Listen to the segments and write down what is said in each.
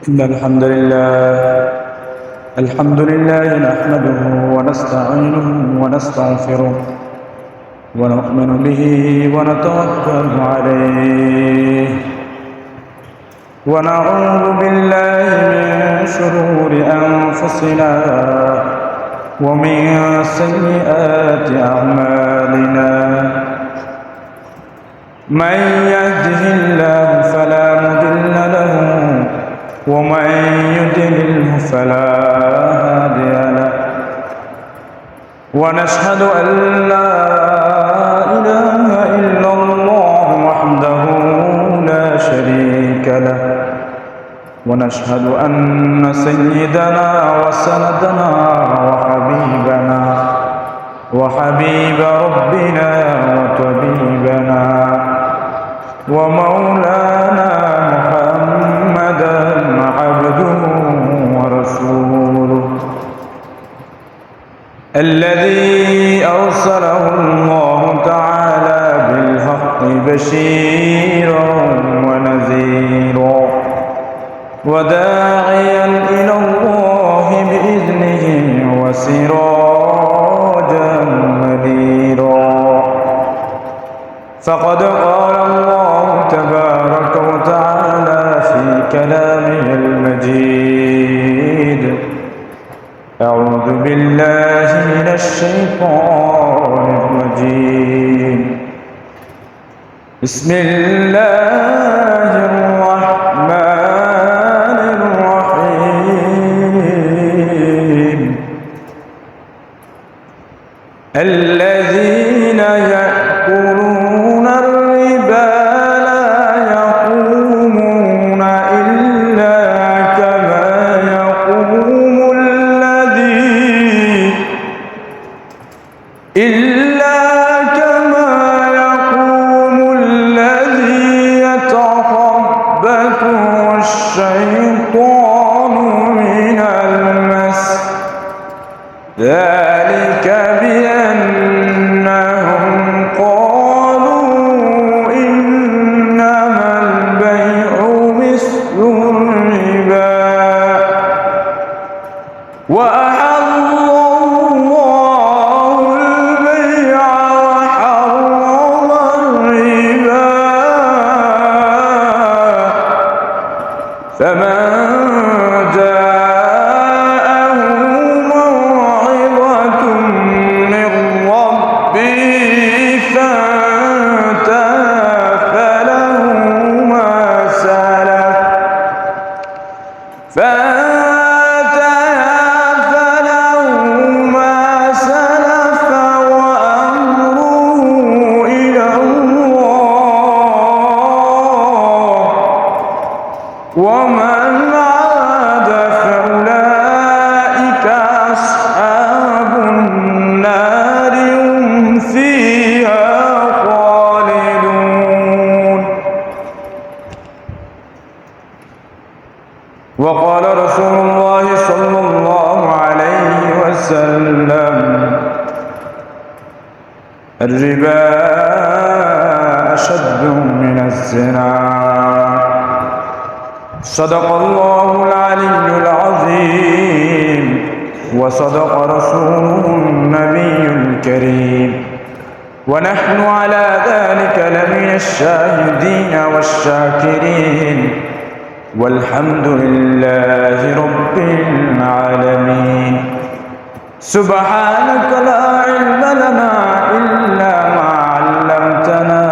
إن الحمد لله نحمده ونستعينه ونستغفره ونؤمن به ونتوكل عليه ونعوذ بالله من شرور أنفسنا ومن سيئات أعمالنا من يهده الله فلا مضل له ومن يضلل فلا هادي له ونشهد أن لا إله إلا الله وحده لا شريك له ونشهد أن سيدنا وسندنا وحبيب ربنا وطبيبنا ومولانا محمدا عبده ورسوله الذي أرسله الله تعالى بالحق بشيرا ونذيرا وداعيا إلى الله بإذنه وسراجا منيرا فقد قال الله تبارك وتعالى في كلامه المجيد أعوذ بالله من الشيطان الرجيم بسم الله الرحمن الرحيم الذين يأكلون الربا لا يقومون إلا كما يقوم الذي يتخبطه الشيطان من المس ذلك بأنهم قالوا إنما البيع مثل الربا وأحل الله البيع وحرم الربا فمن جاءه موعظة من ربه فانتهى فله ما سلف وأمره إلى الله ومن عاد فأولئك أصحاب النار هم فيها خالدون وقال رسول الله صلى الله عليه وسلم الربا أشد من الزنا صدق الله العلي العظيم وصدق رسوله النبي الكريم ونحن على ذلك لمن الشاهدين والشاكرين والحمد لله رب العالمين سبحانك لا علم لنا إلا ما علمتنا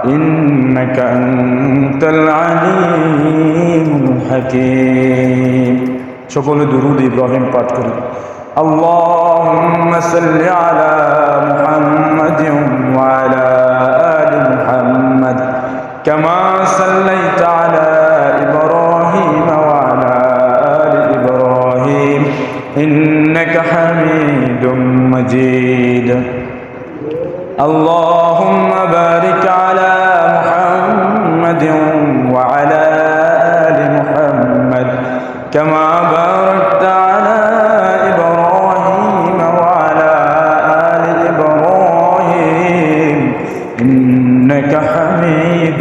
إنك أنت العليم الحكيم সকল দুরূদ ইব্রাহিম পাঠ করি اللهم صل على محمد وعلى آل محمد كما صليت على إبراهيم وعلى آل إبراهيم إنك حميد مجيد اللهم بارك على محمد وعلى آل محمد كما باركت على إبراهيم وعلى آل إبراهيم إنك حميد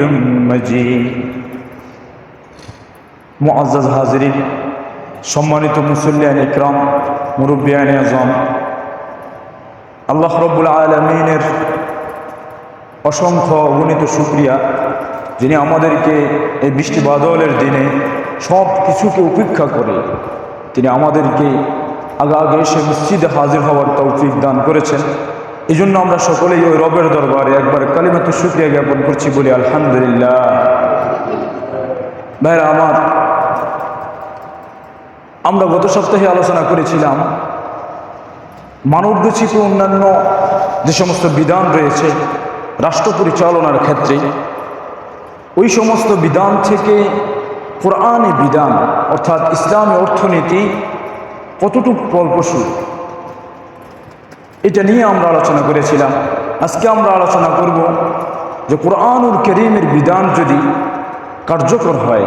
مجيد মুআজ্জাজ হাজিরিন, সম্মানিত মুসল্লিয়ান ইকরাম, মুরব্বিয়ান আযম, আল্লাহ রাব্বুল আলামিনের অসংখ্য অগণিত শুকরিয়া, যিনি আমাদেরকে এই বৃষ্টি বাদলের দিনে সব কিছুকে উপেক্ষা করে তিনি আমাদেরকে আগে এসে মসজিদে হাজির হওয়ার তৌফিক দান করেছেন। এই জন্য আমরা সকলেই ওই রবের দরবারে একবার কালিমাতুশ শুকরিয়া জ্ঞাপন করছি, বলি আলহামদুলিল্লাহ। ভাইরা আমার, আমরা গত সপ্তাহে আলোচনা করেছিলাম মানবরচিত অন্যান্য যে সমস্ত বিধান রয়েছে রাষ্ট্র পরিচালনার ক্ষেত্রে, ওই সমস্ত বিধান থেকে কোরআনী বিধান অর্থাৎ ইসলামী অর্থনীতি কতটুকু ফলপ্রসূ, এটা নিয়ে আমরা আলোচনা করেছিলাম। আজকে আমরা আলোচনা করব যে কোরআনুল কারীমের বিধান যদি কার্যকর হয়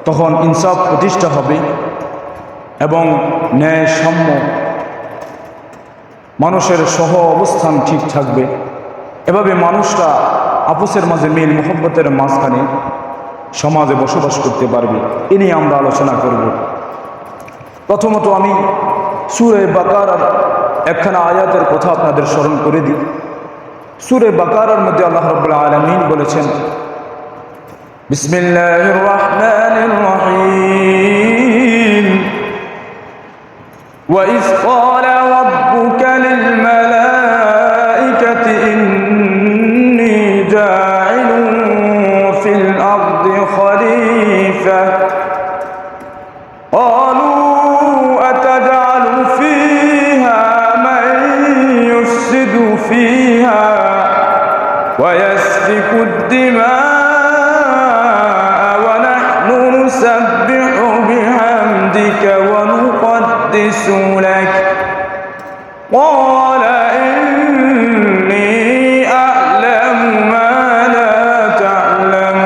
তখন ইনসাফ প্রতিষ্ঠা হবে এবং ন্যায় সাম্য, মানুষের সহ অবস্থান ঠিক থাকবে। এভাবে মানুষরা আপসের মাঝে মিল মোহব্বতের মাঝখানে সমাজে বসবাস করতে পারবে। এ নিয়ে আমরা আলোচনা করব। প্রথমত আমি সূরা বাকারার একখানা আয়াতের কথা আপনাদের স্মরণ করে দিই। সূরা বাকারার মধ্যে আল্লাহ রাব্বুল আলামিন বলেছেন, বিসমিল্লাহির রহমানির রহিম, وَإِذْ قَالَ رَبُّكَ لِلْمَلَائِكَةِ إِنِّي جَاعِلٌ فِي الْأَرْضِ خَلِيفَةً قَالُوا أَتَجْعَلُ فِيهَا مَن يُفْسِدُ فِيهَا وَيَسْفِكُ الدِّمَاءَ وَنَحْنُ نُسَبِّحُ بِحَمْدِكَ ونقدس لك قال إني أعلم ما لا تعلمون।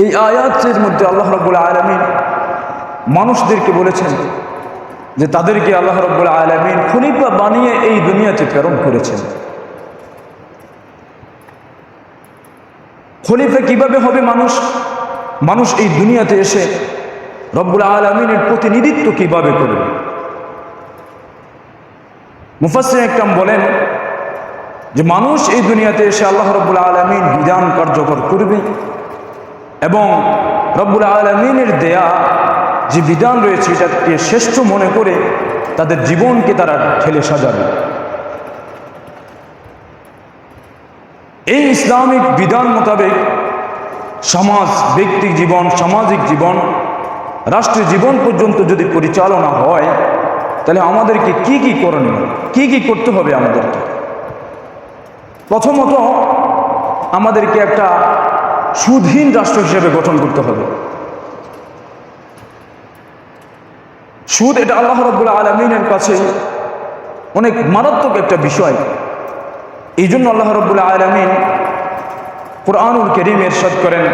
এই আয়াতের মধ্যে আল্লাহ রাব্বুল আলামিন মানুষদেরকে বলেছেন যে তাদেরকে আল্লাহ রাব্বুল আলামিন খলিফা বানিয়ে এই দুনিয়াতে প্রেরণ করেছেন। খলিফা কিভাবে হবে মানুষ এই দুনিয়াতে এসে রব্বুল আলামিনের প্রতিনিধিত্ব কিভাবে করবে? মুফাসসির ইকরাম বলেন যে মানুষ এই দুনিয়াতে এসে আল্লাহ রব্বুল আলামিন বিধান কার্যকর করবে এবং রব্বুল আলামিনের দেয়া যে বিধান রয়েছে এটাকে শ্রেষ্ঠ মনে করে তাদের জীবনকে তারা ঠেলে সাজাবে। এই ইসলামিক বিধান মোতাবেক সমাজ, ব্যক্তিক জীবন, সামাজিক জীবন, রাষ্ট্রীয় জীবন পর্যন্ত যদি পরিচালনা হয় তাহলে আমাদেরকে কি কি করণীয়, কি করতে হবে? আমাদেরকে প্রথমত আমাদেরকে একটা সুদহীন রাষ্ট্র হিসেবে গঠন করতে হবে। সুদ এটা আল্লাহ রাব্বুল আলামিনের কাছে অনেক মারাত্মক একটা বিষয়। এই জন্য আল্লাহ রাব্বুল আলামিন কুরআনুল কারীমে ইরশাদ করেন,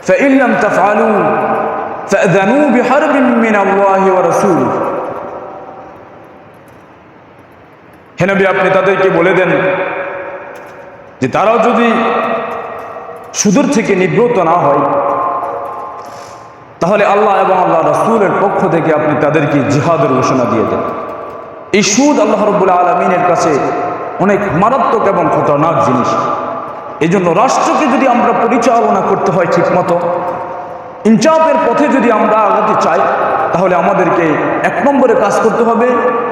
فَإِن لَّمْ تَفْعَلُوا فَأْذَنُوا بِحَرْبٍ مِّنَ اللَّهِ وَرَسُولِهِ। হে নবী, আপনি তাদেরকে বলে দেন যে তারাও যদি সুদের থেকে নিবৃত্ত না হয় তাহলে আল্লাহ এবং আল্লাহ রাসূলের পক্ষ থেকে আপনি তাদেরকে জিহাদের ঘোষণা দিয়ে দেন। এই সুদ আল্লাহ রাব্বুল আলামিনের কাছে অনেক মারাত্মক এবং খতরনাক জিনিস। এই জন্য রাষ্ট্রকে যদি আমরা পরিচালনা করতে হয় ঠিকমতো, ইনসাফের পথে যদি আমরা আগাতে চাই তাহলে আমাদেরকে এক নম্বরে কাজ করতে হবে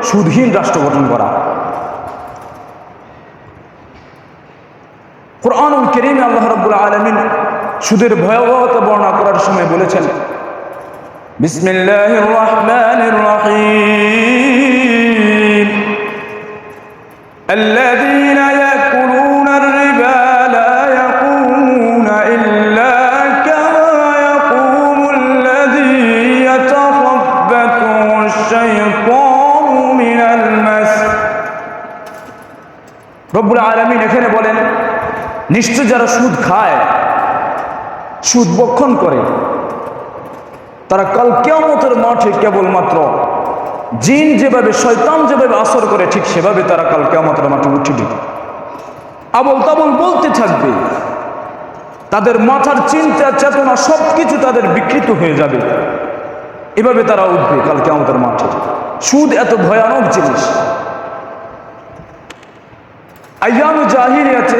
সুদহীন রাষ্ট্র গঠন করা। কুরআনুল কারীমে আল্লাহ রাব্বুল আলামিন সুদের ভয়াবহতা বর্ণনা করার সময় বলেছেন, বিসমিল্লাহির রহমানির রহিম, আল্লাযীনা ইয়াকুলুনার রিবা লা ইয়াকুমুনা ইল্লা কামা ইয়াকুমুল্লাযী ইয়াতাখাব্বাতুশ শাইতানু মিনাল মাস। রব্বুল আলামিন এখানে বলেন, নিশ্চয় যারা সুদ খায়, সুদ ভক্ষণ করে, তারা কাল কিয়ামতের মাঠে কেবলমাত্র জিন যেভাবে, শয়তান যেভাবে আসর করে ঠিক সেভাবে তারা কাল কিয়ামতের মাঠে উঠবে, আবল তাবল বলতে থাকবে, তাদের মাথার চিন্তা চেতনা সবকিছু তাদের বিকৃত হয়ে যাবে। এভাবে তারা উঠবে কাল কিয়ামতের মাঠে। সুদ এত ভয়ানক জিনিস। আইয়ামে জাহিলিয়াতে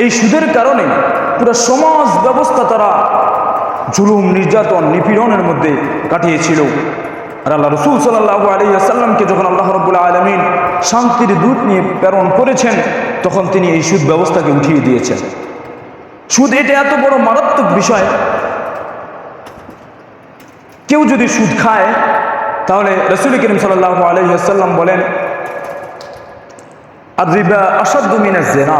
এই সুদের কারণে পুরো সমাজ ব্যবস্থা তারা জুলুম, নির্যাতন, নিপীড়নের মধ্যে কাটিয়েছিল। আর আল্লাহ রাসূল সাল্লাল্লাহু আলাইহি ওয়াসাল্লামকে যখন আল্লাহ রাব্বুল আলামিন শান্তির দূত নিয়ে প্রেরণ করেছেন, তখন তিনি এই সুদ ব্যবস্থাকে উঠিয়ে দিয়েছেন। সুদ এটা এত বড় মারাত্মক বিষয়, কেউ যদি সুদ খায় তাহলে রাসূল করিম সাল্লাল্লাহু আলাইহি ওয়াসাল্লাম বলেন, আর-রিবা আশাদ্দু মিনাজ জিনা।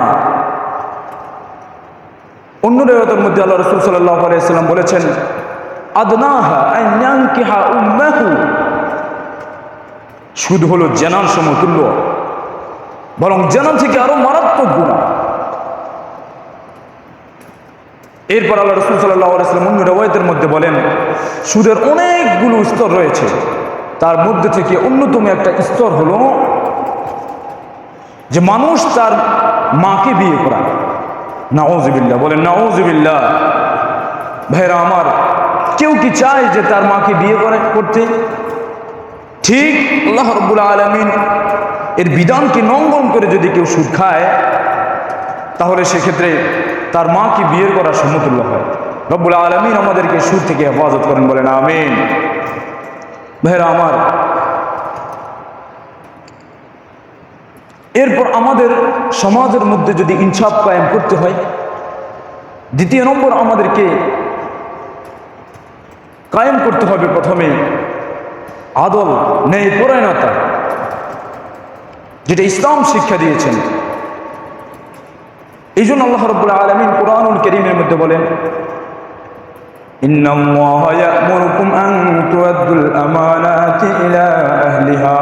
অন্য রিওয়ায়াতের মধ্যে আল্লাহ রাসূল সাল্লাল্লাহু আলাইহি ওয়াসাল্লাম বলেছেন, আদনাহা আন ইয়ানকিহা উম্মাহু। সুদ হলো জেনার সমতুল্য, বরং জেনা থেকে আরো মারাত্মক গুনাহ। এরপর আল্লাহ রাসূল সাল্লাল্লাহু আলাইহি ওয়াসাল্লাম অন্য রিওয়ায়াতের মধ্যে বলেন, সুদের অনেকগুলো স্তর রয়েছে, তার মধ্যে থেকে অন্যতম একটা স্তর হলো যে মানুষ তার মাকে বিয়ে করা। নাউযুবিল্লাহ, বলেন নাউযুবিল্লাহ। ভাইরা আমার, কেউ কি চায় যে তার মাকে বিয়ে করতে? ঠিক আল্লাহ রাব্বুল আলামিন এর বিধানকে লঙ্ঘন করে যদি কেউ সুদ খায়, তাহলে সেক্ষেত্রে তার মাকে বিয়ে করা সমতুল্য হয়। রব্বুল আলামিন আমাদেরকে সুদ থেকে হেফাজত করেন, বলেন আমিন। ভাইরা আমার, এরপর আমাদের সমাজের মধ্যে যদি ইনসাফ কায়েম করতে হয়, দ্বিতীয় নম্বর আমাদেরকে কায়েম করতে হবে প্রথমে আদল, ন্যায় পরায়ণতা, যেটা ইসলাম শিক্ষা দিয়েছেন। এই জন্য আল্লাহ রাব্বুল আলামিন কুরআনুল কারীমের মধ্যে বলেন, ইন্নাল্লাহা ইয়া'মুরুকুম আন তু'আদ্দুল আমানাতি ইলা আহলিহা।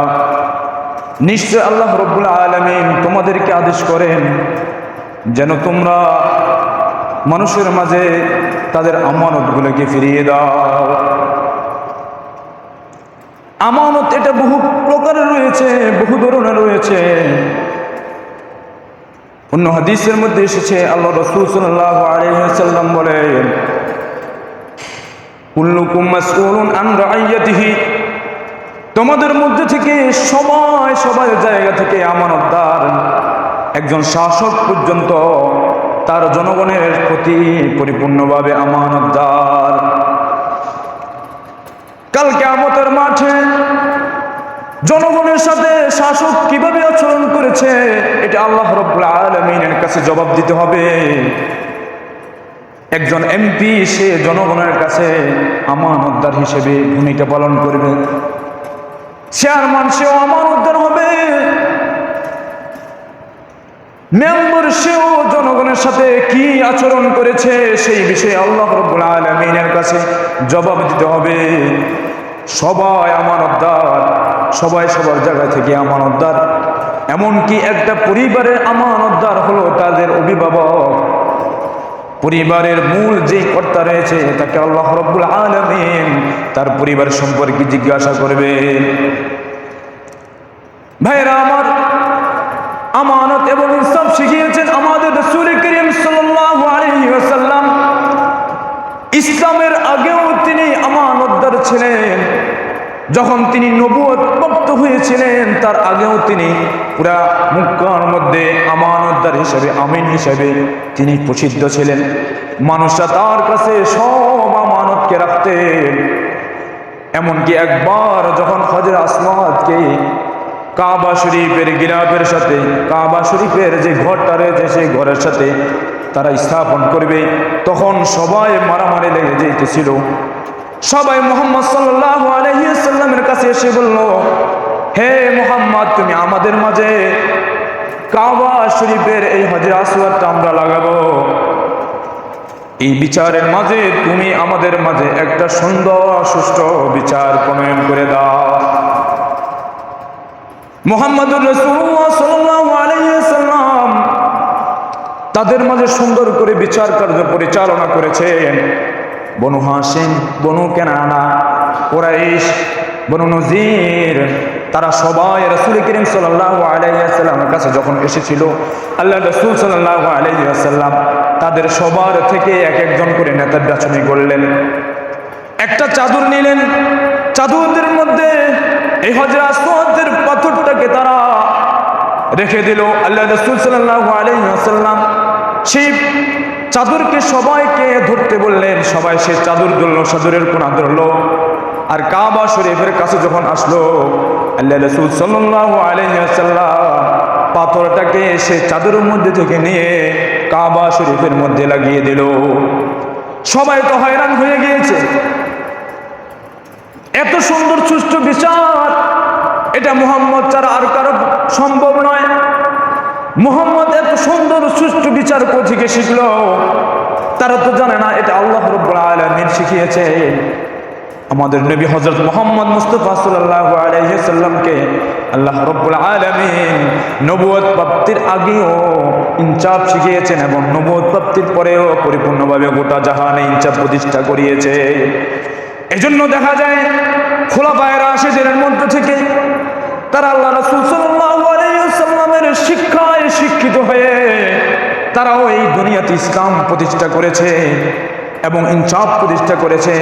নিশ্চয় আল্লাহ রাব্বুল আলামিন তোমাদেরকে আদেশ করেন যেন তোমরা মানুষের মাঝে তাদের আমানতগুলোকে ফিরিয়ে দাও। আমানত এটা বহু প্রকারের রয়েছে, বহু ধরনের রয়েছে। অন্য হাদিসের মধ্যে এসেছে, আল্লাহ রাসূল সাল্লাল্লাহু আলাইহি ওয়াসাল্লাম বলেন, কুল্লুকুম মাসউলুন আন রাইয়াতিহি। তোমাদের মধ্যে থেকে সবাই জায়গা থেকে আমানতদার। একজন শাসক পর্যন্ত তার জনগণের প্রতি পরিপূর্ণভাবে আমানতদার। কাল কিয়ামতের মাঠে জনগণের সাথে শাসক কিভাবে আচরণ করেছে, এটা আল্লাহ রাব্বুল আলামিনের কাছে জবাব দিতে হবে। একজন এমপি সে জনগণের কাছে আমানতদার হিসেবে ভূমিকা পালন করবে। চেয়ারম্যান সেও আমানতদার হবে, মেম্বার সেও জনগণের সাথে কি আচরণ করেছে সেই বিষয়ে আল্লাহ রাব্বুল আলামিনের কাছে জবাব দিতে হবে। সবাই আমানতদার, সবাই সবার জায়গা থেকে আমানতদার। এমনকি একটা পরিবারের আমানতদার হলো তাদের অভিভাবক। পরিবারের মূল যে কর্তা রয়েছে তাকে আল্লাহ রাব্বুল আলামিন তার পরিবার সম্পর্কে জিজ্ঞাসা করবে। ভাইরা আমার, আমানত এবং ইনসাফ শিখিয়েছেন আমাদের রাসূল করিম সাল্লাল্লাহু আলাইহি ওয়াসাল্লাম। ইসলামের আগেও তিনি আমানতদার ছিলেন। যখন তিনি নবুয়ত প্রাপ্ত হয়েছিলেন তার আগেও তিনি পুরা মক্কার মধ্যে আমানতদার হিসেবে, আমিন হিসেবে তিনি প্রসিদ্ধ ছিলেন। মানুষরা তার কাছে সব আমানতকে রাখতেন। এমনকি একবার যখন হযরত আসমাদকে কাবা শরীফের গিলাফের সাথে, কাবা শরীফের যে ঘরটা রয়েছে সেই ঘরের সাথে তারা স্থাপন করবে, তখন সবাই মারামারি লেগে যেতেছিল। সবাই মুহাম্মদ সাল্লাল্লাহু আলাইহি ওয়াসাল্লামের কাছে এসে বলল, হে মুহাম্মদ, তুমি আমাদের মাঝে কাবা শরীফের এই হজরে আসওয়াদটা আমরা লাগাবো। এই বিচারের মাঝে তুমি আমাদের মাঝে একটা সুন্দর সুষ্ঠু বিচার প্রণয়ন করে দাও। মুহাম্মদুর রাসূলুল্লাহ সাল্লাল্লাহু আলাইহি ওয়াসাল্লাম তাদের মাঝে সুন্দর করে বিচার কার্য পরিচালনা করেছেন। বনু হাশিম, বনু কেনানা, কুরাইশ, বনু নজির, তারা সবাই রাসূল করিম সাল্লাল্লাহু আলাইহি ওয়াসাল্লামের কাছে যখন এসেছিল, আল্লাহ রাসূল সাল্লাল্লাহু আলাইহি ওয়াসাল্লাম তাদের সবার থেকে এক একজন করে নেতা বাছনি করলেন। একটা চাদর নিলেন, চাদরের মধ্যে এই হজরে আসওয়াদের পাথরটাকে তারা রেখে দিল। আল্লাহ রাসূল সাল্লাল্লাহু আলাইহি ওয়াসাল্লাম সেই চাদরকে সবাইকে ধরতে বললেন। সবাই সে চাদর ধরলো, চাদরের কোনা ধরলো। আর কাবা শরীফের কাছে যখন আসলো, আল্লাহ রাসূল সাল্লাল্লাহু আলাইহি ওয়াসাল্লাম পাথরটাকে সে চাদরের মধ্যে থেকে নিয়ে কাবা শরীফের মধ্যে লাগিয়ে দিল। সবাই তো হয়রান হয়ে গিয়েছে, এত সুন্দর সুষ্ঠু বিচার এটা মুহাম্মদ ছাড়া আর কারো সম্ভব নয়। মুহাম্মদ এত সুন্দর সুষ্ঠু বিচার কোথেকে শিখলো? তারা তো জানে না এটা আল্লাহ রাব্বুল আলামিন শিখিয়েছে। আমাদের নবী হযরত মুহাম্মদ মুস্তাফা সাল্লাল্লাহু আলাইহি সাল্লামকে আল্লাহ রাব্বুল আলামিন নবুয়ত প্রাপ্তির আগেও ইনসাফ শিখিয়েছেন এবং নবুয়ত প্রাপ্তির পরেও পরিপূর্ণভাবে গোটা জাহানে ইনসাফ প্রতিষ্ঠা করিয়েছে। এজন্য দেখা যায় খোলাফায়ে রাশিদিনের মধ্য থেকে তারা আল্লাহ রাসূল সাল্লাল্লাহু আলাইহি ওয়াসাল্লামের শিক্ষায় শিক্ষিত হয়ে তারাও এই দুনিয়াতে ইসলাম প্রতিষ্ঠা করেছে এবং ইনসাফ প্রতিষ্ঠা করেছে।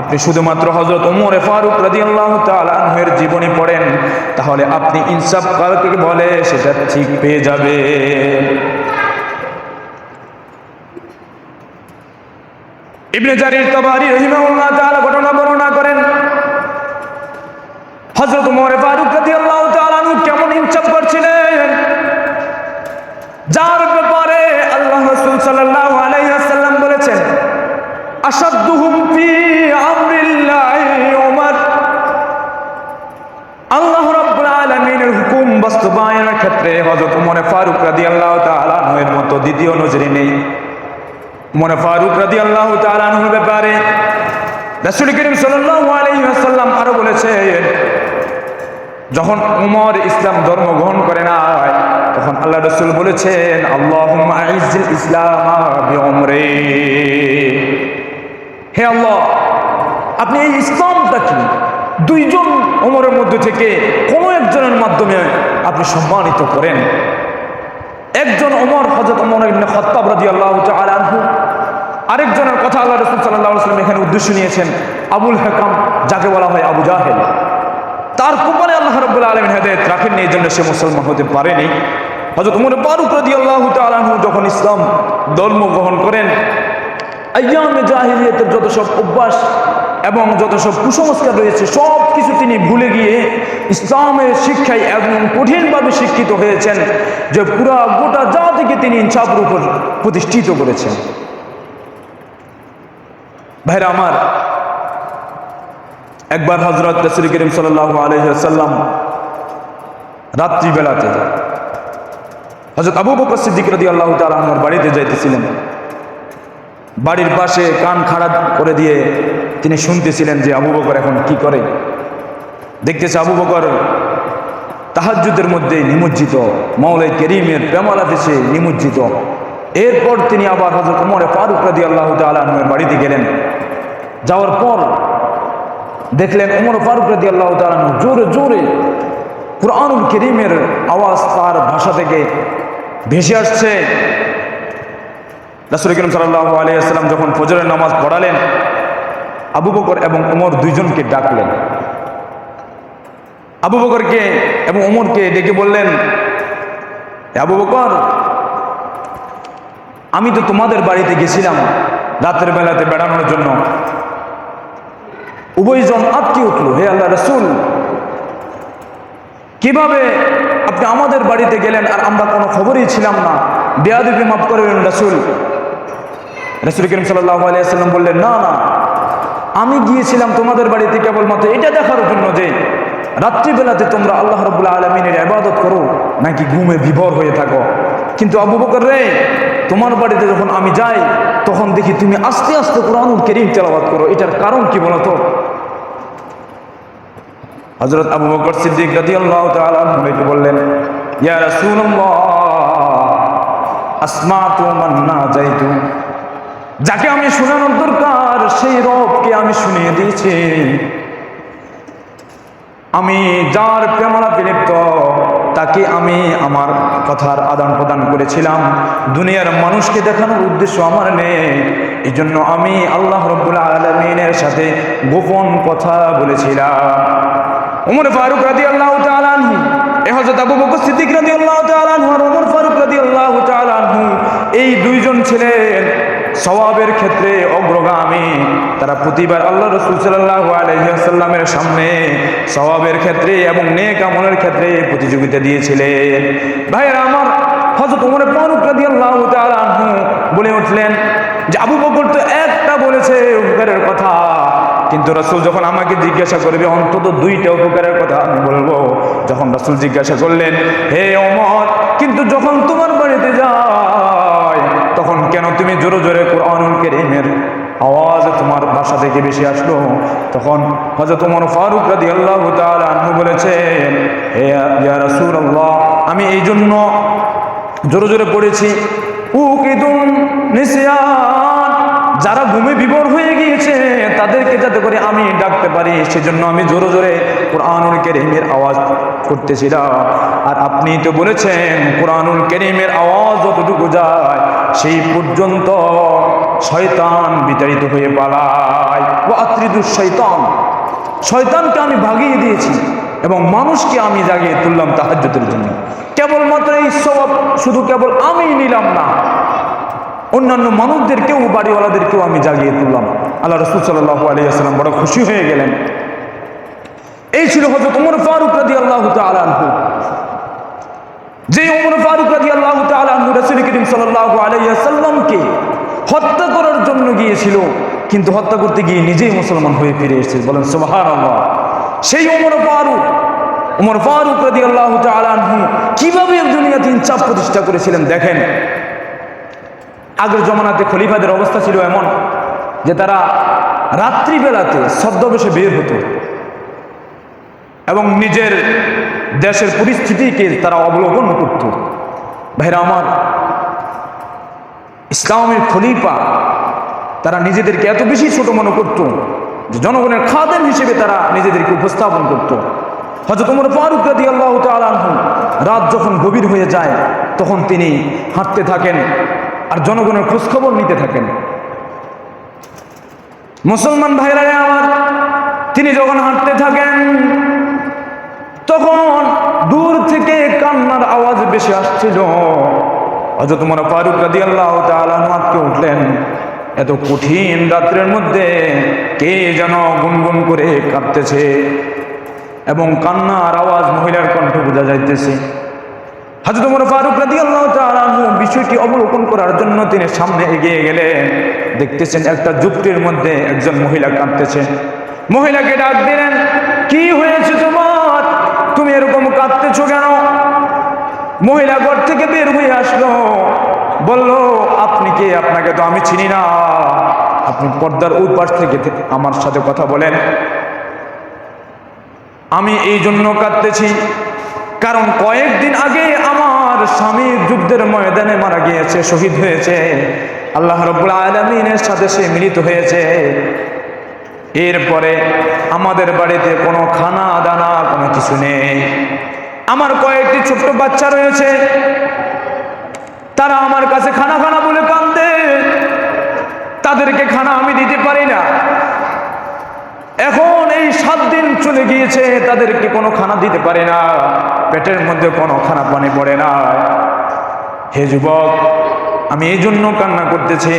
আপনি শুধুমাত্র হযরত ওমর ফারুক রাদিয়াল্লাহু তাআলা আনহুর জীবনী পড়েন, তাহলে আপনি ইনসাফ কাকে বলে সেটা ঠিক পেয়ে যাবেন। ইবনে জারির তাবারি রাহিমাহুল্লাহ তাআলা ঘটনা বর্ণনা করেন, হযরত ওমর ফারুক রাদিয়াল্লাহু তাআলা আনহু কেমন ইনসাফ করছিলেন, যার ব্যাপারে আল্লাহ রাসূল সাল্লাল্লাহু আলাইহি ওয়াসাল্লাম বলেছেন আশাদ্দুহুম ফি আমরিল্লাহি ওমর। আল্লাহ রাব্বুল আলামিনের হুকুম বাস্তবায়নের ক্ষেত্রে হযরত ওমর ফারুক রাদিয়াল্লাহু তাআলা আনহুর মতো দ্বিতীয় নজরে নেই। ওমর ফারুক রাদিয়াল্লাহু তাআলা আনহুর ব্যাপারে রাসূল করিম সাল্লাল্লাহু আলাইহি ওয়াসাল্লাম আরো বলেছেন, যখন ওমর ইসলাম ধর্ম গ্রহণ করে না তখন আল্লাহ রাসূল বলেছেন আল্লাহুম্মা আইজ্জিল ইসলামা বিউমরি। হে আল্লাহ, আপনি এই ইসলামটা কি দুইজন ওমরের মধ্যে থেকে কোনো একজনের মাধ্যমে আপনি সম্মানিত করেন। একজন ওমর হযরত ওমর ইবনে খাত্তাব রাদিয়াল্লাহু তাআলা আনহু, আরেকজনের কথা আল্লাহ রাসূল সাল্লাল্লাহু আলাইহি ওয়াসাল্লাম এখানে উদ্দেশ্য নিয়েছেন আবুল হাকাম, যাকে বলা হয় আবু জাহেল। তার কপালে আল্লাহ রাব্বুল আলামিন হেদায়েত রাখেননি, এই জন্য সে মুসলমান হতে পারেনি। হযরত ওমর ফারুক রাদিয়াল্লাহু তাআলা আনহু যখন ইসলাম ধর্ম গ্রহণ করেন, আইয়ামে জাহিলিয়াতের যত সব অভ্যাস এবং যত সব কুসংস্কার রয়েছে সব কিছু তিনি ভুলে গিয়ে ইসলামের শিক্ষায় এমন কঠিনভাবে শিক্ষিত হয়েছেন যে পুরা গোটা জাতিকে তিনি ইনসাফের উপর প্রতিষ্ঠিত করেছেন। ভাইরা আমার, একবার হযরত রাসূল করিম সাল্লাল্লাহু আলাইহি ওয়াসাল্লাম রাত্রিবেলাতে হযরত আবু বকর সিদ্দিক রাদিয়াল্লাহু তাআলা আনহুর বাড়িতে যাইতেছিলেন। বাড়ির পাশে কান খাড়া করে দিয়ে তিনি শুনতেছিলেন যে আবু বকর এখন কি করে। দেখতেছে আবু বকর তাহাজ্জুদের মধ্যে নিমজ্জিত, মাওলাই কারীমের প্রেমালাদেশে নিমজ্জিত। এরপর তিনি আবার হযরত ওমর ফারুক রাদিয়াল্লাহু তাআলা আনহুর বাড়িতে গেলেন। যাওয়ার পর দেখলেন ওমর ফারুক রাদিয়াল্লাহু তাআলা আনহু জোরে জোরে কুরআনুল কারীমের আওয়াজ তার ভাষা থেকে ভেসে আসছে। রাসূল করিম সাল্লাল্লাহু আলাইহি ওয়াসাল্লাম যখন ফজরের নামাজ পড়ালেন, আবু বকর এবং ওমর দুইজনকে ডাকলেন। আবু বকরকে এবং ওমরকে ডেকে বললেন, আবু বকর, আমি তো তোমাদের বাড়িতে গেছিলাম রাতের বেলাতে বেড়ানোর জন্য। উভয়জন আটকে উঠল, হে আল্লাহ রাসূল, কিভাবে আপনি আমাদের বাড়িতে গেলেন আর আমরা কোনো খবরই ছিলাম না? বেয়াদবি মাফ করবেন রাসূল। রাসূল করিম সাল্লাল্লাহু আলাইহি ওয়াসাল্লাম বললেন, না না, আমি গিয়েছিলাম তোমাদের বাড়িতে কেবলমাত্র এটা দেখার জন্য যে রাত্রিবেলাতে তোমরা আল্লাহ রাব্বুল আলামিনের ইবাদত করো নাকি ঘুমে বিভোর হয়ে থাকো। কিন্তু আবু বকর রে, তোমার বাড়িতে যখন আমি যাই তখন দেখি তুমি আস্তে আস্তে কুরআনুল কারীম তেলাওয়াত করো, এটার কারণ কি বলো তো? হযরত আবু বকর সিদ্দিক রাদিয়াল্লাহু তাআলা আনহু বললেন, ইয়া রাসূলুল্লাহ, আসমাতু মান নাজাইতু, যাকে আমি শোনানোর দরকার সেই রবকে আমি শুনিয়ে দিয়েছি। আমি যার প্রেমালাপে লিপ্ত তাকে আমি আমার কথার আদান প্রদান করেছিলাম। দুনিয়ার মানুষকে দেখানোর উদ্দেশ্য আমার নেই, এই জন্য আমি আল্লাহ রাব্বুল আলামিনের সাথে গোপন কথা বলেছিলাম। ওমর ফারুক রাদিয়াল্লাহু তাআলা আনহু, হযরত আবু বকর সিদ্দিক রাদিয়াল্লাহু তাআলা আনহু আর ওমর ফারুক রাদিয়াল্লাহু তাআলা আনহু, এই দুইজন ছিলেন সওয়াবের ক্ষেত্রে অগ্রগামী। তারা প্রতিবার আল্লাহ রাসূল সাল্লাল্লাহু আলাইহি ওয়াসাল্লামের সামনে সওয়াবের ক্ষেত্রে এবং নেক আমলের ক্ষেত্রে প্রতিযোগিতা দিয়েছিলেন। ভাইরা আমার, হযরত ওমর ফারুক রাদিয়াল্লাহু তাআলা আনহু বলে উঠলেন যে আবু বকর তো একটা বলেছে উপকারের কথা, কিন্তু রাসূল যখন আমাকে জিজ্ঞাসা করবে অন্তত দুইটা উপকারের কথা আমি বলবো। যখন রাসূল জিজ্ঞাসা করলেন, হে ওমর, কিন্তু যখন তোমার বাড়িতে যায় তখন কেন তুমি জোরে জোরে কুরআনুল কারীমের আওয়াজ তোমার বাসা থেকে বেশি আসলো? তখন হযরত ওমর ফারুক রাদিয়াল্লাহু তাআলা আনহু বলেছেন, হে ইয়া রাসূলুল্লাহ, আমি এই জন্য জোরে জোরে পড়েছি, উকিদুন নিসিয়ান, যারা ঘুমে বিভোর হয়ে গিয়েছে তাদেরকে যাতে করে আমি ডাকতে পারি সেজন্য আমি জোরে জোরে কুরআনুল কারীমের আওয়াজ করতেছিলাম। আর আপনি তো বলেছেন কুরআনুল কারীমের আওয়াজ যতটুকু যায় সেই পর্যন্ত শয়তান বিতাড়িত হয়ে পালায়। ওয়া আত্রিদুশ শয়তান, শয়তানকে আমি ভাগিয়ে দিয়েছি এবং মানুষকে আমি জাগিয়ে তুললাম তাহাজ্জুদের জন্য। কেবলমাত্র এই সওয়াব শুধু কেবল আমি নিলাম না, অন্যান্য মানুষদেরকেও, বাড়িওয়ালাদেরকেও আমি জাগিয়ে তুললাম। আল্লাহ রাসূল সাল্লাল্লাহু আলাইহি ওয়াসাল্লাম বড় খুশি হয়ে গেলেন। এই ছিল হযরত ওমর ফারুক রাদিয়াল্লাহু তাআলা আনহু। যে ওমর ফারুক রাদিয়াল্লাহু তাআলা আনহু রাসূল করিম সাল্লাল্লাহু আলাইহি ওয়াসাল্লামকে হত্যা করার জন্য গিয়েছিল, কিন্তু হত্যা করতে গিয়ে নিজেই মুসলমান হয়ে ফিরে এসেছে। বলেন সুবহানাল্লাহ। সেই ওমর ফারুক রাদিয়াল্লাহু তাআলা আনহু কিভাবে দুনিয়াতে ইনসাফ প্রতিষ্ঠা করেছিলেন দেখেন। আগের জমানাতে খলিফাদের অবস্থা ছিল এমন যে তারা রাত্রিবেলাতে ছদ্মবেশে বের হতো এবং নিজের দেশের পরিস্থিতিকে তারা অবলোকন করত। ভাইরা আমার, ইসলামের খলিফা তারা নিজেদেরকে এত বেশি ছোট মনে করত যে জনগণের খাদেম হিসেবে তারা নিজেদেরকে উপস্থাপন করত। হযরত ওমর ফারুক রাদিয়াল্লাহু তাআলা আনহু রাত যখন গভীর হয়ে যায় তখন তিনি হাঁটতে থাকেন আর জনগণের খোঁজখবর নিতে থাকেন। মুসলমান ভাইরা আমার, তিনি যখন হাঁটতে থাকেন তখন দূর থেকে কান্নার আওয়াজ বেশি আসছিল। হযরত ওমর ফারুক রাদিয়াল্লাহু তাআলা আনহু আঁতকে উঠলেন। এত কঠিন রাত্রের মধ্যে কে যেন গুনগুন করে কাঁদতেছে এবং কান্নার আওয়াজ মহিলার কণ্ঠ বোঝা যাইতেছে। হযরত ওমর ফারুক রাদিয়াল্লাহু তাআলা আনহু বিষয়টি অবলোকন করার জন্য তিনি সামনে এগিয়ে গেলেন। দেখতেছেন একটা যুক্তির মধ্যে একজন মহিলা কাঁদতেছে। মহিলাকে ডাক দিলেন, কি হয়েছে তোমার, তুমি এরকম কাঁদতেছো কেন? মহিলা ঘর থেকে বের হয়ে আসলো, বলল, আপনি কে? আপনাকে তো আমি চিনি না, আপনি পর্দার ওই পাশ থেকে আমার সাথে কথা বলেন। আমি এই জন্য কাঁদতেছি কারণ কয়েকদিন আগে আমার স্বামী যুদ্ধের ময়দানে মারা গিয়েছে, শহীদ হয়েছে, আল্লাহ রাব্বুল আলামিনের সাথে সে মিলিত হয়েছে। এরপরে আমাদের বাড়িতে কোনো খানা দানা কোনো কিছু নেই। আমার কয়েকটি ছোট্ট বাচ্চা রয়েছে, তারা আমার কাছে খানা খানা বলে কাঁদে, তাদেরকে খানা আমি দিতে পারি না। এখন এই 7 দিন চলে গিয়েছে, তাদেরকে কোনো খানা দিতে পারে না, পেটের মধ্যে কোনো খানা পানি পড়ে না। হে যুবক, আমি এই জন্য কান্না করতেছি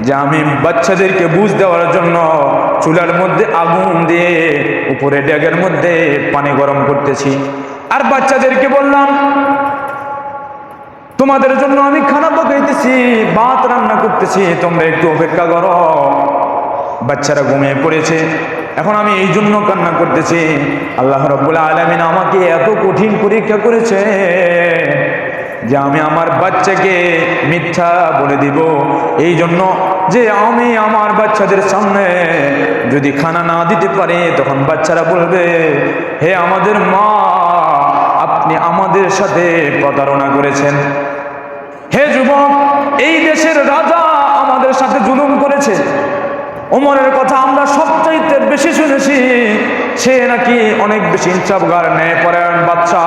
যে আমি বাচ্চাদেরকে বুঝ দেওয়ার জন্য চুলার মধ্যে আগুন দিয়ে উপরে ডেগের মধ্যে পানি গরম করতেছি, আর বাচ্চাদেরকে বললাম তোমাদের জন্য আমি খানা পাকাইতেছি, ভাত রান্না করতেছি, তোমরা একটু অপেক্ষা করো। বাচ্চারা ঘুমিয়ে পড়েছে। এখন আমি এই জন্য কান্না করতেছি, আল্লাহ রাব্বুল আলামিন আমাকে এত কঠিন পরীক্ষা করেছে যে আমি আমার বাচ্চাকে মিথ্যা বলে দিব, এই জন্য যে আমি আমার বাচ্চাদের সামনে যদি খানা না দিতে পারি তখন বাচ্চারা বলবে, হে আমাদের মা, আপনি আমাদের সাথে প্রতারণা করেছেন। হে যুবক, এই দেশের রাজা আমাদের সাথে জুলুম করেছে। ওমরের কথা আমরা সবচাইতে বেশি শুনেছি, সে নাকি অনেক বেশি ইনসাফগার, ন্যায়পরায়ণ বাদশা।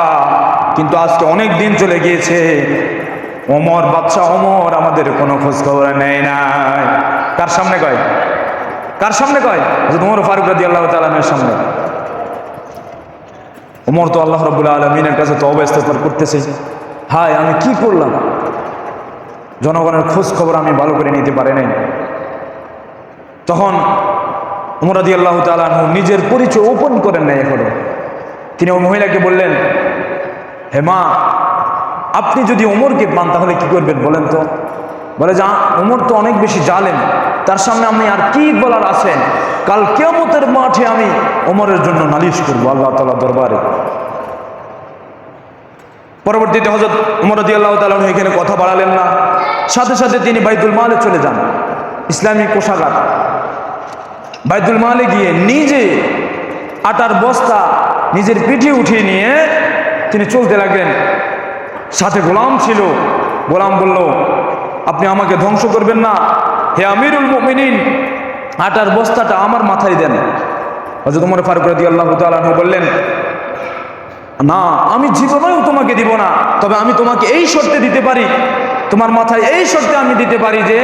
কিন্তু আজকে অনেক দিন চলে গিয়েছে, ওমর বাদশাহ ওমর আমাদের কোনো খোঁজ খবর নেয় নাই। কার সামনে কয়? কার সামনে কয়? হযরত ওমর ফারুক রাদিয়াল্লাহু তাআলা আনহুর সামনে। ওমর তো আল্লাহ রাব্বুল আলামিনের কাছে তওবা ইস্তেগফার করতেছে, হায় আমি কি করলাম, জনগণের খোঁজ খবর আমি ভালো করে নিতে পারি নাই। তখন ওমর রাদিয়াল্লাহু তাআলা আনহু নিজের পরিচয় ওপেন করেন নাই এখনো। তিনি ওই মহিলাকে বললেন, হে মা, আপনি যদি ওমরকে পান তাহলে কি করবেন বলেন তো? বলে যে ওমর তো অনেক বেশি জালেম, তার সামনে আপনি আর কি বলার আছেন? কাল কিয়ামতের মাঠে আমি ওমরের জন্য নালিশ করবো আল্লাহ তাআলার দরবারে। পরবর্তীতে হযরত ওমর রাদিয়াল্লাহু তাআলা আনহু এখানে কথা বাড়ালেন না, সাথে সাথে তিনি বাইতুল মালে চলে যান। ইসলামী কোষাগার বাইতুল মালে গিয়ে নিজে আটার বস্তা নিজের পিঠে উঠিয়ে নিয়ে তিনি চলতে লাগলেন। সাথে গোলাম ছিল, গোলাম বলল, আপনি আমাকে ধ্বংস করবেন না, হে আমিরুল মুমিনিন, আটার বস্তাটা আমার মাথায় দেন। হযরত ওমর ফারুক রাদিয়াল্লাহু তাআলা আনহু বললেন, না, আমি জীবনেও তোমাকে দিব না, তবে আমি তোমাকে এই শর্তে দিতে পারি, তোমার মাথায় এই শর্তে আমি দিতে পারি যে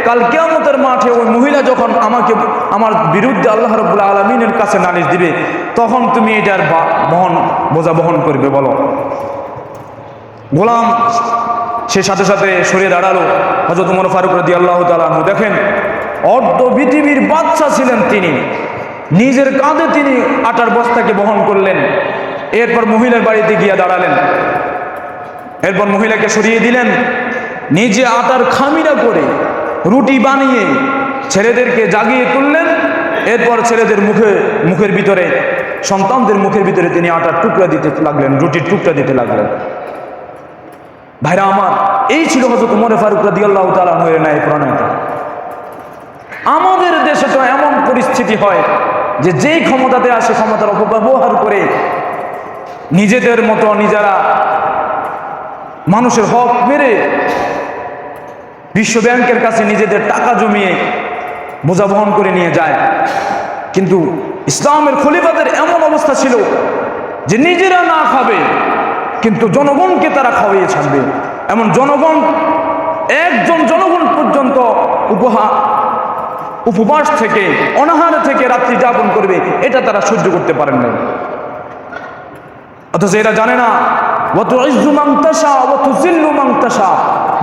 কাল কিয়ামতের মাঠে ওই মহিলা যখন আমাকে আমার বিরুদ্ধে আল্লাহ রাব্বুল আলামিনের কাছে নালিশ দিবে, তখন তুমি এটার বোঝা বহন করবে। বলো। গোলাম সে সাথে সাথে সরে দাঁড়ালো। হযরত ওমর ফারুক রাদিয়াল্লাহু তাআলা আনহু দেখেন, অর্ধ পৃথিবীর বাদশা ছিলেন তিনি, নিজের কাঁধে তিনি আটার বস্তাকে বহন করলেন। এরপর মহিলার বাড়িতে গিয়ে দাঁড়ালেন। এরপর মহিলাকে সরিয়ে দিলেন, নিজে আটার খামিরা করে রুটি বানিয়ে ছেলেদেরকে জাগিয়ে তুললেন। এরপর ছেলেদের মুখের ভিতরে, সন্তানদের মুখের ভিতরে তিনি আটার টুকরা দিতে লাগলেন, রুটির টুকরা দিতে লাগলেন। ভাইরা আমার, এই ছিল হযরত ওমর ফারুক রাদিয়াল্লাহু তাআলা আনহু এর ন্যায় প্রণয়তা। আমাদের দেশে তো এমন পরিস্থিতি হয় যে যেই ক্ষমতাতে আসে ক্ষমতার অপব্যবহার করে নিজেদের মতো নিজেরা মানুষের হক মেরে বিশ্ব ব্যাংকের কাছে নিজেদের টাকা জমিয়ে বোঝা বহন করে নিয়ে যায়। কিন্তু ইসলামের খলিফাদের এমন অবস্থা ছিল যে নিজেরা না খাবে কিন্তু জনগণকে তারা খাওয়িয়ে ছাড়বে। এমন জনগণ, একজন জনগণ পর্যন্ত উপবাস থেকে, অনাহার থেকে রাত্রি যাপন করবে, এটা তারা সহ্য করতে পারেন না। অথচ এরা জানে না, ওয়া তুইজ্জু মান তাশা ওয়া তুযিল্লু মান তাশা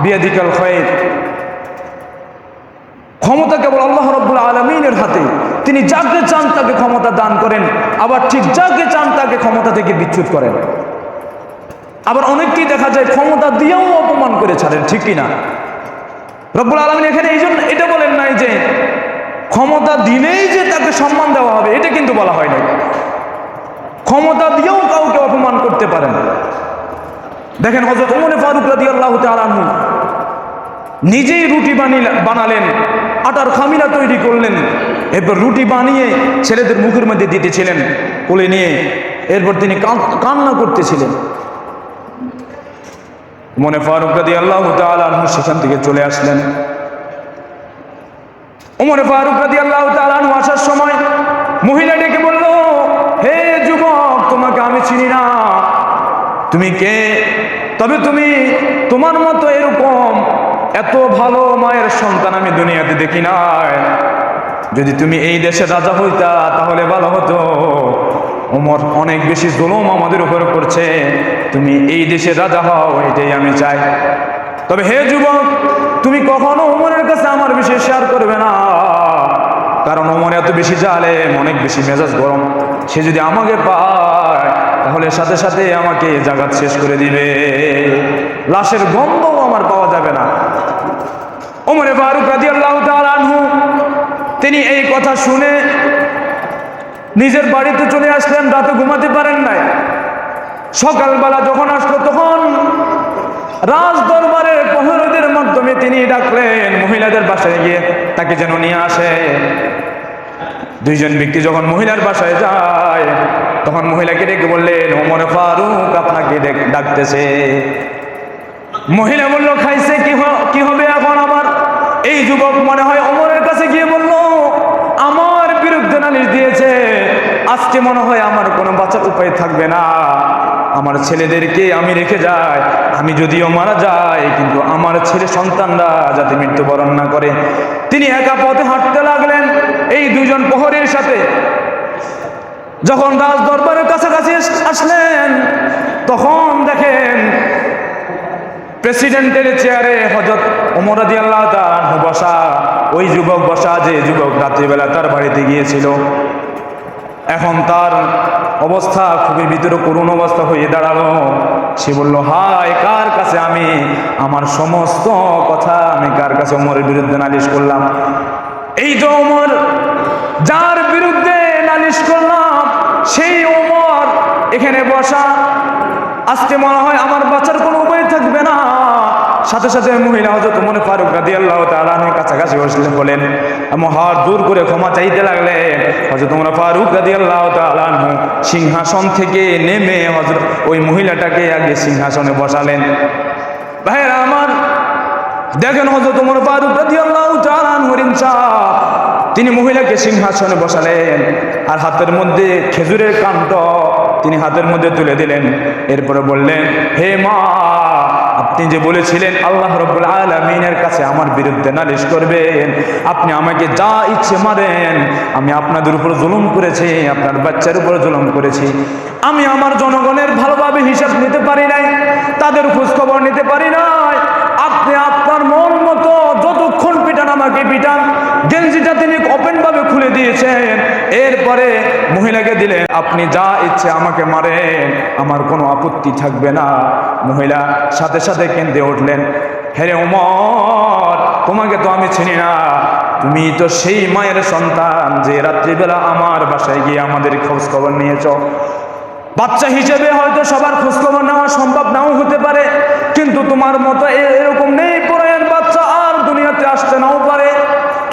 বিয়াদিকাল খায়র। ক্ষমতা কেবল আল্লাহ রাব্বুল আলামিনের হাতে, তিনি যাকে চান তাকে ক্ষমতা দান করেন, আবার ঠিক যাকে চান তাকে ক্ষমতা থেকে বিচ্যুত করেন। আবার অনেককেই দেখা যায় ক্ষমতা দিয়েও অপমান করে ছাড়েন, ঠিক কিনা? রব্বুল আলামিন এখানে এই জন্য এটা বলেন নাই যে ক্ষমতা দিলেই যে তাকে সম্মান দেওয়া হবে, এটা কিন্তু বলা হয় নাই। ক্ষমতা দিয়েও কাউকে অপমান করতে পারেন। দেখেন হযরত ওমর ফারুক রাদিয়াল্লাহু তাআলা আনহু নিজেই রুটি বানালেন, আটার খামিরা তৈরি করলেন, এরপর রুটি বানিয়ে ছেলেদের মুখের মধ্যে দিতেছিলেন কোলে নিয়ে। এরপর তিনি কান্না করতেছিলেন। ওমর ফারুক রাদিয়াল্লাহু তাআলা আনহু সেখান থেকে চলে আসলেন। ওমর ফারুক রাদিয়াল্লাহু তাআলা আনহু আসার সময় মহিলা ডেকে বলল, হে যুবক, তোমাকে আমি চিনি না, তুমি কে? তবে তোমার মতো এরকম এত ভালো মায়ের সন্তান আমি দুনিয়াতে দেখি নাই। যদি তুমি এই দেশের রাজা হইতা তাহলে ভালো হতো। ওমর অনেক বেশি জুলুম আমাদের উপর করছে, তুমি এই দেশের রাজা হও, এটাই আমি চাই। তবে হে যুবক, তুমি কখনো ওমরের কাছে আমার বিষয় শেয়ার করবে না, কারণ ওমর এত বেশি জালেম, অনেক বেশি মেজাজ গরম। সে যদি আমাকে পায় তাহলে সাথে সাথে আমাকে জাগাত শেষ করে দিবে, লাশের গন্ধও আমার পাওয়া যাবে না। ওমর ফারুক রাদিয়াল্লাহু তাআলা আনহু তিনি এই কথা শুনে নিজের বাড়িতে চলে আসলেন। রাতে ঘুমাতে পারেন নাই। সকালবেলা যখন আসলো তখন রাজ দরবারের প্রহরীদের মাধ্যমে তিনি ডাকলেন মহিলাদের বাসায় গিয়ে তাকে যেন নিয়ে আসে। দুইজন ব্যক্তি যখন মহিলার বাসায় যায় তখন মহিলাকে ডেকে বললেন, ওমর ফারুক আপনাকে ডাকতেছে। মহিলা বলল, খাইছে কি হবে এখন আমার? এই যুবক মনে হয় ওমরের কাছে গিয়ে বলল, আমার বিরুদ্ধে নালিশ দিয়েছে, আজকে মনে হয় আমার কোনো বাঁচার উপায় থাকবে না, আমার ছেলেদেরকে আমি রেখে যাই, আমি যদিও মারা যাই কিন্তু আমার ছেলে সন্তানরা যাতে মৃত্যুবরণ না করে। তিনি একা পথে হাঁটতে লাগলেন এই দুইজন প্রহরীর সাথে। যখন রাজ দরবারের কাছাকাছি আসলেন তখন দেখেন প্রেসিডেন্টের চেয়ারে হযরত ওমর রাদিয়াল্লাহু তাআলা আনহু বসা, ওই যুবক বসা যে যুবক রাত্রিবেলা তার বাড়িতে গিয়েছিল। এখন তার অবস্থা খুবই ভিতরে করুণ অবস্থা হয়ে দাঁড়ালো। সে বলল, হায় কার কাছে আমি আমার সমস্ত কথা আমি কার কাছে ওমরের বিরুদ্ধে নালিশ করলাম? এই যে ওমর, যার বিরুদ্ধে নালিশ করলাম সেই ওমর এখানে বসা। আজকে মনে হয় আমার বাঁচার কোনো উপায় থাকবে না। সাথে সাথে মহিলা হযরত ওমর ফারুক রাদিয়াল্লাহু তাআলা আনহুর কাছাকাছি বসলেন, বলেন হাত দূর করে ক্ষমা চাইতে লাগলেন। হযরত ওমর ফারুক রাদিয়াল্লাহু তাআলা আনহু সিংহাসন থেকে নেমে হযরত ওই মহিলাটাকে আগে সিংহাসনে বসালেন। ভাইরা আমার, দেখেন হযরত ওমর ফারুক রাদিয়াল্লাহু তাআলা আনহুর ইনসাফ, তিনি মহিলাকে সিংহাসনে বসালেন আর হাতের মধ্যে খেজুরের কাণ্ড তিনি হাতের মধ্যে তুলে দিলেন। এরপরে বললেন, হে মা, আপনি যে বলেছিলেন আল্লাহ রাব্বুল আলামিনের কাছে আমার বিরুদ্ধে নালিশ করবেন, আপনি আমাকে যা ইচ্ছে মারেন, আমি আপনাদের উপর জুলুম করেছি, আপনার বাচ্চার উপর জুলুম করেছি। আমি আমার জনগণের ভালোভাবে হিসাব নিতে পারি নাই, তাদের খোঁজ খবর নিতে পারি নাই। আপনি আপনার মন মতো যতক্ষণ পিটান আমাকে পিটান। গেঞ্জিটা তিনি ওপেন ভাবে খুলে দিয়েছেন, এরপরে মহিলাকে দিলেন, আপনি যা ইচ্ছে আমাকে মারেন, আমার কোনো আপত্তি থাকবে না। মহিলা সাথে সাথে কেঁদে উঠলেন, হে ওমর, তোমাকে তো আমি চিনি না, তুমি তো সেই মায়ের সন্তান যে রাত্রিবেলা আমার বাসায় গিয়ে আমাদের খোঁজ খবর নিয়েছ। বাচ্চা হিসেবে হয়তো সবার খোঁজ খবর নেওয়া সম্ভব নাও হতে পারে, কিন্তু তোমার মতো এরকম নেই পরায়ণ বাচ্চা আর দুনিয়াতে আসতে নাও পারে।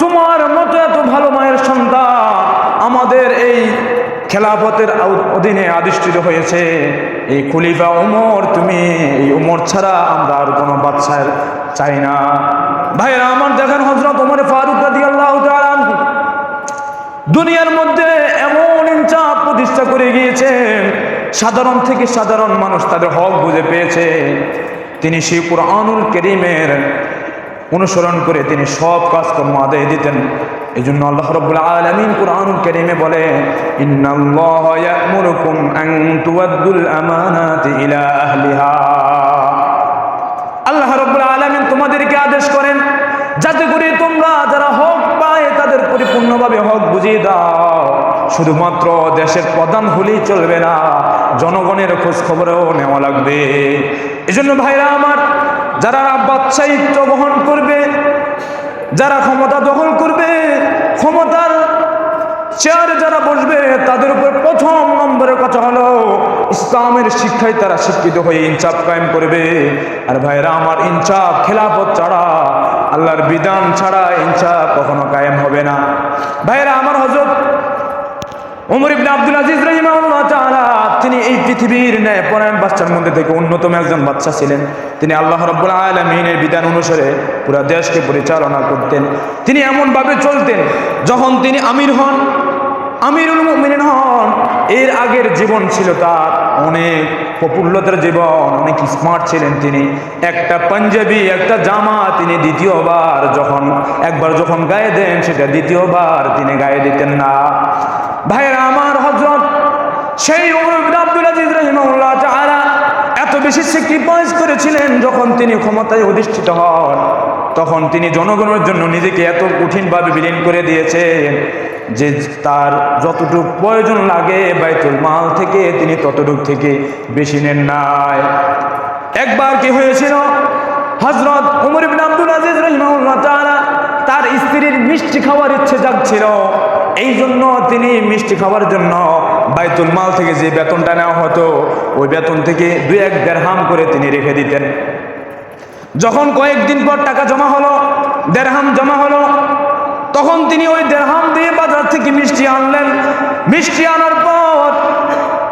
তোমার মতো এত ভালো মায়ের সন্তান আমাদের এই খেলাফতের অধীনে আদিষ্ঠিত হয়েছে। এই খলিফা ওমর, তুমি এই ওমর ছাড়া আমরা আর কোনো বাচ্চার চাই না। ভাইরা আমার, দেখেন হযরত ওমর ফারুক রাদিয়াল্লাহু তাআলা আনহু দুনিয়ার মধ্যে এমন ইনসাফ প্রতিষ্ঠা করে গিয়েছেন, সাধারণ থেকে সাধারণ মানুষ তাদের হক বুঝে পেয়েছে। তিনি সেই কুরআনুল কারীমের অনুসরণ করে তিনি সব কাজকর্ম আদায় দিতেন। এই জন্য আল্লাহ রাব্বুল আলামিন কুরআনুল কারীমে বলে, ইন্নাল্লাহা ইয়া'মুরুকুম আন তুআদ্দুল আমানাতি ইলা আহলিহা। আল্লাহ রাব্বুল আলামিন তোমাদেরকে আদেশ করেন যাতে করে তোমরা যারা হক পায় তাদের পরিপূর্ণভাবে হক বুঝিয়ে দাও। শুধুমাত্র দেশের প্রধান হলেই চলবে না, জনগণের খোঁজ খবরও নেওয়া লাগবে। এজন্য ভাইরা আমার, যারা বাদশাহিত্ব গ্রহণ করবে, যারা ক্ষমতা দখল করবে, ক্ষমতার চেয়ারে যারা বসবে, তাদের উপর প্রথম নম্বরের কথা হলো ইসলামের শিক্ষায় তারা শিক্ষিত হয়ে ইনসাফ কায়েম করবে। আর ভাইরা আমার, ইনসাফ খেলাফত ছাড়া, আল্লাহর বিধান ছাড়া ইনসাফ কখনো কায়েম হবে না। ভাইরা আমার, হযরত ওমর ইবনে আব্দুল আজিজ রাহিমাহুল্লাহ তাআলা, তিনি এই পৃথিবীর ন্যায়পরায়ণ বাদশার মধ্যে থেকে অন্যতম একজন বাদশা ছিলেন। তিনি আল্লাহ রাব্বুল আলামিনের বিধান অনুসারে পুরো দেশকে পরিচালনা করতেন। তিনি এমনভাবে চলতেন, যখন তিনি আমির হন, আমিরুল মুমিনিন হন, এর আগের জীবন ছিল তার অনেক প্রফুল্লতার জীবন, অনেক স্মার্ট ছিলেন তিনি। একটা পাঞ্জাবি, একটা জামা তিনি দ্বিতীয়বার একবার যখন গায়ে দেন, সেটা দ্বিতীয়বার তিনি গায়ে দিতেন না। ভাইরা আমার, হযরত সেই ওমর ইবনে আব্দুল আজিজ রাহিমাহুল্লাহ তাআলা এত বেশি স্যাক্রিফাইস করেছিলেন, যখন তিনি ক্ষমতায় অধিষ্ঠিত হন তখন তিনি জনগণের জন্য নিজেকে এত কঠিনভাবে বিলীন করে দিয়েছেন যে তার যতটুকু প্রয়োজন লাগে বাইতুল মাল থেকে তিনি ততটুকু থেকে বেশি নেন নাই। একবার কি হয়েছিল, হযরত ওমর ইবনে আব্দুল আজিজ রাহিমাহুল্লাহ তাআলা তার স্ত্রীর মিষ্টি খাওয়ার ইচ্ছে জাগছিল। এই জন্য তিনি মিষ্টি খাওয়ার জন্য বাইতুল মাল থেকে যে বেতনটা নেওয়া হতো, ওই বেতন থেকে 2-1 দিরহাম করে তিনি রেখে দিতেন। যখন কয়েকদিন পর টাকা জমা হলো, দিরহাম জমা হলো, তখন তিনি ওই দিরহাম দিয়ে বাজার থেকে মিষ্টি আনলেন। মিষ্টি আনার পর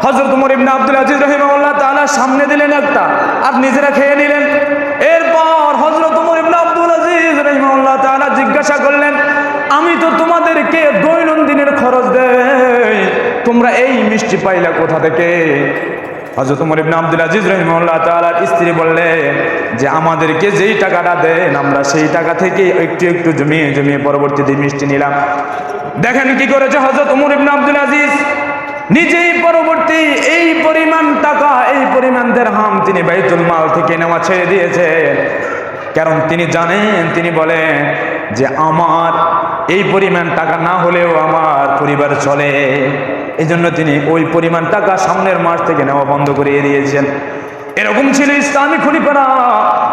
হযরত ওমর ইবনে আব্দুল আজিজ রাহিমাহুল্লাহ তাআলা সামনে দিলেন একটা, আর নিজেরা খেয়ে নিলেন। এরপর হযরত ওমর ইবনে আব্দুল আজিজ রাহিমাহুল্লাহ তাআলা জিজ্ঞাসা করলেন, আমি তো তোমাদেরকে দৈনন্দিনের খরচ দেই, তোমরা এই মিষ্টি পাইলা কোথা থেকে? হযরত ওমর ইবনে আব্দুল আজিজ রাহিমাহুল্লাহ তাআলার স্ত্রী বললেন যে আমাদেরকে যেই টাকাটা দেন আমরা সেই টাকা থেকে একটু একটু জমিয়ে জমিয়ে পরবর্তীতে মিষ্টি নিলাম। দেখেন কি করেছে হযরত ওমর ইবনে আব্দুল আজিজ, নিজেই পরবর্তী এই পরিমাণ টাকা, এই পরিমাণ দিরহাম তিনি বাইতুল মাল থেকে নেওয়া ছেড়ে দিয়েছেন। কারণ তিনি জানেন, তিনি বলেন যে আমার এই পরিমাণ টাকা না হলেও আমার পরিবার চলে, এই জন্য তিনি ওই পরিমাণ টাকা সামনের মাস থেকে নেওয়া বন্ধ করিয়ে দিয়েছেন। এরকম ছিল ইসলামী খলিফারা।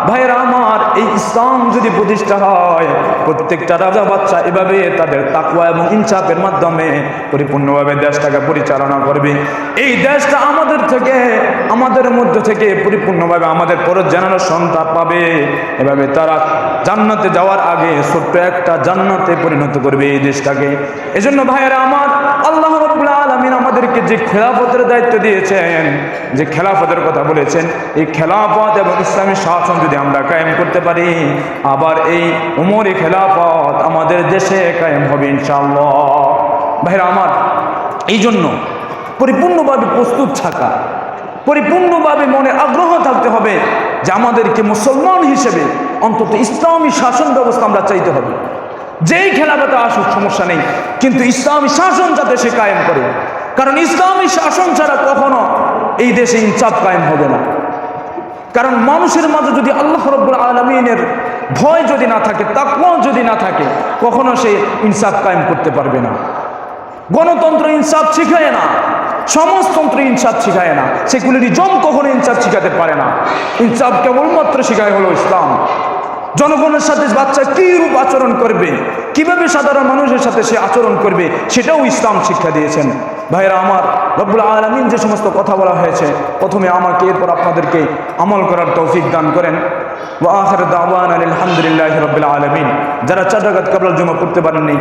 ভাইয়েরা আমার, এই ইসলাম যদি প্রতিষ্ঠা হয়, প্রত্যেকটা রাজা বাচ্চা এভাবে তাদের তাকওয়া এবং ইনসাফের মাধ্যমে পরিপূর্ণভাবে দেশটাকে পরিচালনা করবে। এই দেশটা আমাদের মধ্য থেকে পরিপূর্ণভাবে আমাদের পরের জেনারেশন তা পাবে। এভাবে তারা জান্নাতে যাওয়ার আগে ছোট্ট একটা জান্নাতে পরিণত করবে এই দেশটাকে। এজন্য ভাইয়েরা আমার, আল্লাহ রাব্বুল আলামিন আমাদেরকে যে খেলাফতের দায়িত্ব দিয়েছেন, যে খেলাফতের কথা বলেছেন, এই খেলাফত এবং ইসলামী শাসন যদি আমরা কায়েম করতে পারি, আবার এই উমরি খেলাফত আমাদের দেশে কায়েম হবে ইনশাআল্লাহ। ভাইরা আমার, এই জন্য পরিপূর্ণভাবে প্রস্তুত থাকা, পরিপূর্ণভাবে মনে আগ্রহ থাকতে হবে যে আমাদেরকে মুসলমান হিসেবে অন্তত ইসলামী শাসন ব্যবস্থা আমরা চাইতে হবে। যেই খেলাফতে আসুক সমস্যা নেই, কিন্তু ইসলামী শাসন যাতে সে কায়েম করে। কারণ ইসলামী শাসন ছাড়া কখনো এই দেশে ইনসাফ কায়েম হবে না। কারণ মানুষের মাঝে যদি আল্লাহ রাব্বুল আলামিনের ভয় যদি না থাকে, তাকওয়া যদি না থাকে, কখনো সে ইনসাফ কায়েম করতে পারবে না। গণতন্ত্র ইনসাফ শিখায় না, সমাজতন্ত্র ইনসাফ শিখায় না, সেকুলারিজম কখনো ইনসাফ শিখাতে পারে না। ইনসাফ কেবলমাত্র শিখায় হলো ইসলাম। জনগণের সাথে বাচ্চা কি রূপ আচরণ করবে, কিভাবে সাধারণ মানুষের সাথে সে আচরণ করবে, সেটাও ইসলাম শিক্ষা দিয়েছেন। ভাইরা আমার, রব্বুল আলামিন যে সমস্ত কথা বলা হয়েছে, প্রথমে আমাকে এরপর আপনাদেরকে আমল করার তৌফিক দান করেন। ওয়া আখিরু দাওয়ানা আলহামদুলিল্লাহি রাব্বিল আলামিন। যারা 4 রাকাত ক্বাবলাল জুমা পড়তে পারেননি